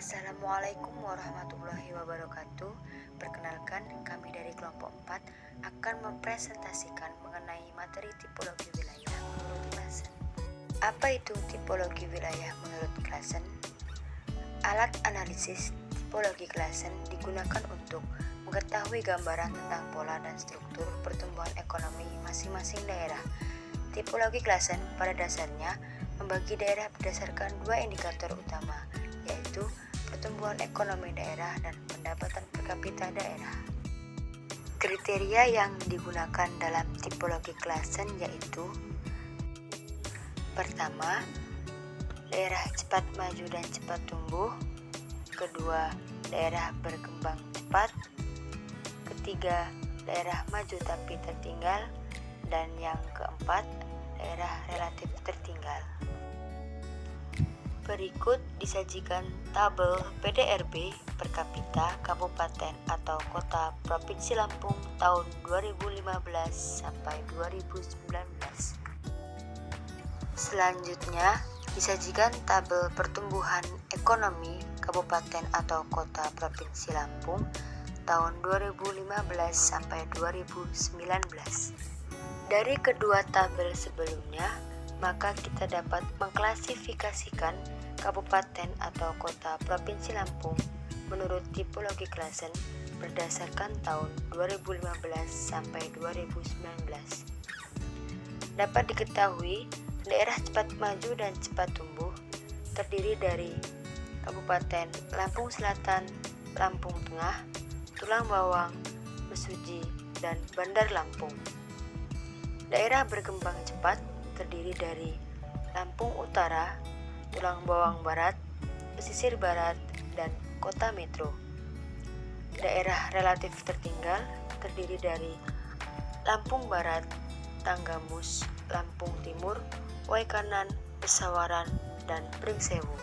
Assalamualaikum warahmatullahi wabarakatuh. Perkenalkan, kami dari kelompok 4 akan mempresentasikan mengenai materi tipologi wilayah menurut Klasen. Apa itu tipologi wilayah menurut Klasen? Alat analisis tipologi Klasen digunakan untuk mengetahui gambaran tentang pola dan struktur pertumbuhan ekonomi masing-masing daerah. Tipologi Klasen pada dasarnya membagi daerah berdasarkan dua indikator utama, yaitu pertumbuhan ekonomi daerah dan pendapatan per kapita daerah. Kriteria yang digunakan dalam tipologi Klasen yaitu: pertama, daerah cepat maju dan cepat tumbuh. Kedua, daerah berkembang cepat. Ketiga, daerah maju tapi tertinggal. Dan yang keempat, daerah relatif tertinggal. Berikut disajikan tabel PDRB per kapita kabupaten atau kota Provinsi Lampung tahun 2015 sampai 2019. Selanjutnya disajikan tabel pertumbuhan ekonomi kabupaten atau kota Provinsi Lampung tahun 2015 sampai 2019. Dari kedua tabel sebelumnya, maka kita dapat mengklasifikasikan kabupaten atau kota Provinsi Lampung menurut tipologi Klasen berdasarkan tahun 2015 sampai 2019. Dapat diketahui, daerah cepat maju dan cepat tumbuh terdiri dari Kabupaten Lampung Selatan, Lampung Tengah, Tulang Bawang, Mesuji, dan Bandar Lampung. Daerah berkembang cepat terdiri dari Lampung Utara, Tulang Bawang Barat, Pesisir Barat, dan Kota Metro. Daerah relatif tertinggal terdiri dari Lampung Barat, Tanggamus, Lampung Timur, Waikanan, Pesawaran, dan Pringsewu.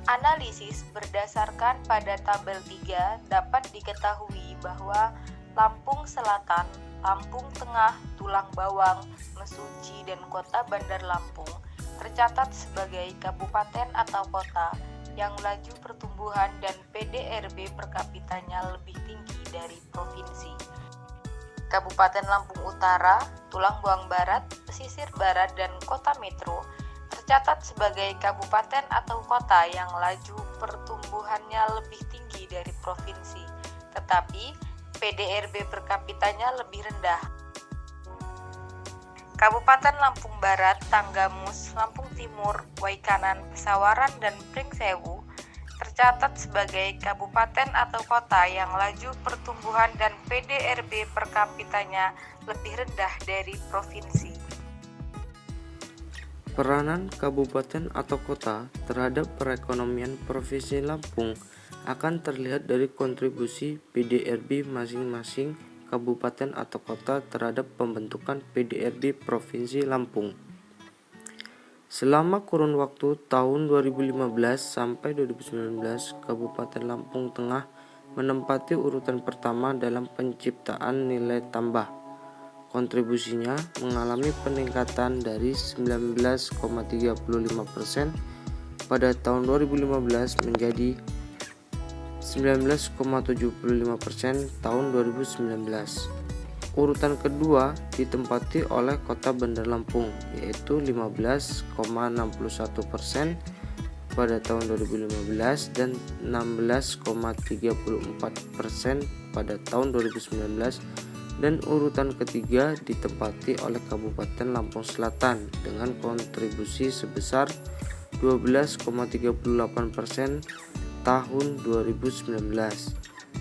Analisis berdasarkan pada tabel 3 dapat diketahui bahwa Lampung Selatan, Lampung Tengah, Tulang Bawang, Mesuji, dan Kota Bandar Lampung tercatat sebagai kabupaten atau kota yang laju pertumbuhan dan PDRB per kapitanya lebih tinggi dari provinsi. Kabupaten Lampung Utara, Tulang Bawang Barat, Pesisir Barat, dan Kota Metro tercatat sebagai kabupaten atau kota yang laju pertumbuhannya lebih tinggi dari provinsi, tetapi PDRB per kapitanya lebih rendah. Kabupaten Lampung Barat, Tanggamus, Lampung Timur, Waikanan, Pesawaran, dan Pringsewu tercatat sebagai kabupaten atau kota yang laju pertumbuhan dan PDRB per kapitanya lebih rendah dari provinsi. Peranan kabupaten atau kota terhadap perekonomian Provinsi Lampung akan terlihat dari kontribusi PDRB masing-masing kabupaten atau kota terhadap pembentukan PDRB Provinsi Lampung. Selama kurun waktu tahun 2015 sampai 2019, Kabupaten Lampung Tengah menempati urutan pertama dalam penciptaan nilai tambah. Kontribusinya mengalami peningkatan dari 19,35% pada tahun 2015 menjadi 19,75% tahun 2019. Urutan kedua ditempati oleh Kota Bandar Lampung, yaitu 15,61% pada tahun 2015 dan 16,34% pada tahun 2019. Dan urutan ketiga ditempati oleh Kabupaten Lampung Selatan dengan kontribusi sebesar 12,38% tahun 2019.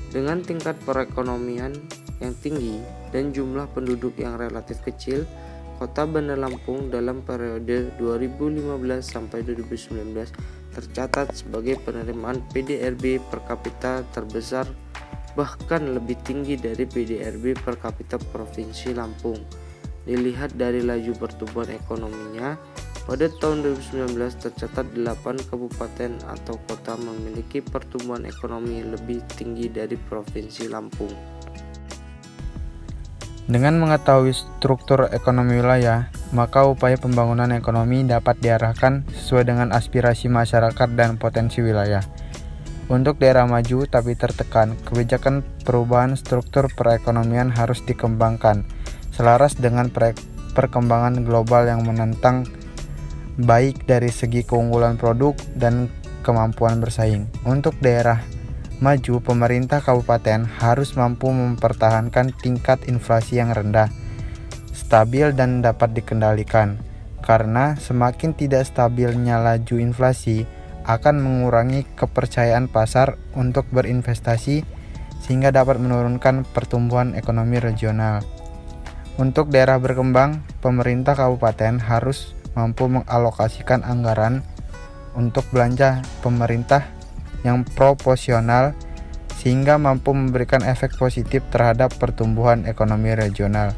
Dengan tingkat perekonomian yang tinggi dan jumlah penduduk yang relatif kecil, Kota Bandar Lampung dalam periode 2015 sampai 2019 tercatat sebagai penerimaan PDRB per kapita terbesar, bahkan lebih tinggi dari PDRB per kapita Provinsi Lampung. Dilihat dari laju pertumbuhan ekonominya, pada tahun 2019 tercatat 8 kabupaten atau kota memiliki pertumbuhan ekonomi lebih tinggi dari Provinsi Lampung. Dengan mengetahui struktur ekonomi wilayah, maka upaya pembangunan ekonomi dapat diarahkan sesuai dengan aspirasi masyarakat dan potensi wilayah. Untuk daerah maju tapi tertekan, kebijakan perubahan struktur perekonomian harus dikembangkan, selaras dengan perkembangan global yang menentang, baik dari segi keunggulan produk dan kemampuan bersaing. Untuk daerah maju, pemerintah kabupaten harus mampu mempertahankan tingkat inflasi yang rendah, stabil dan dapat dikendalikan. Karena semakin tidak stabilnya laju inflasi akan mengurangi kepercayaan pasar untuk berinvestasi sehingga dapat menurunkan pertumbuhan ekonomi regional. Untuk daerah berkembang, pemerintah kabupaten harus mampu mengalokasikan anggaran untuk belanja pemerintah yang proporsional sehingga mampu memberikan efek positif terhadap pertumbuhan ekonomi regional.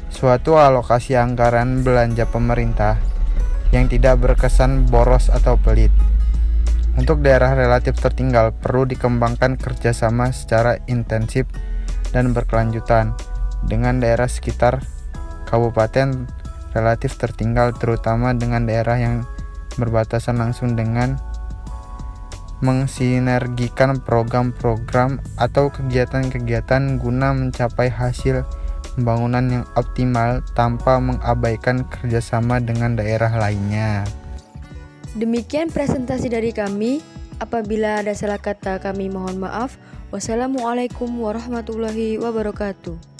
Suatu alokasi anggaran belanja pemerintah yang tidak berkesan boros atau pelit. Untuk daerah relatif tertinggal perlu dikembangkan kerjasama secara intensif dan berkelanjutan dengan daerah sekitar kabupaten relatif tertinggal, terutama dengan daerah yang berbatasan langsung, dengan mensinergikan program-program atau kegiatan-kegiatan guna mencapai hasil pembangunan yang optimal tanpa mengabaikan kerjasama dengan daerah lainnya. Demikian presentasi dari kami. Apabila ada salah kata kami mohon maaf. Wassalamualaikum warahmatullahi wabarakatuh.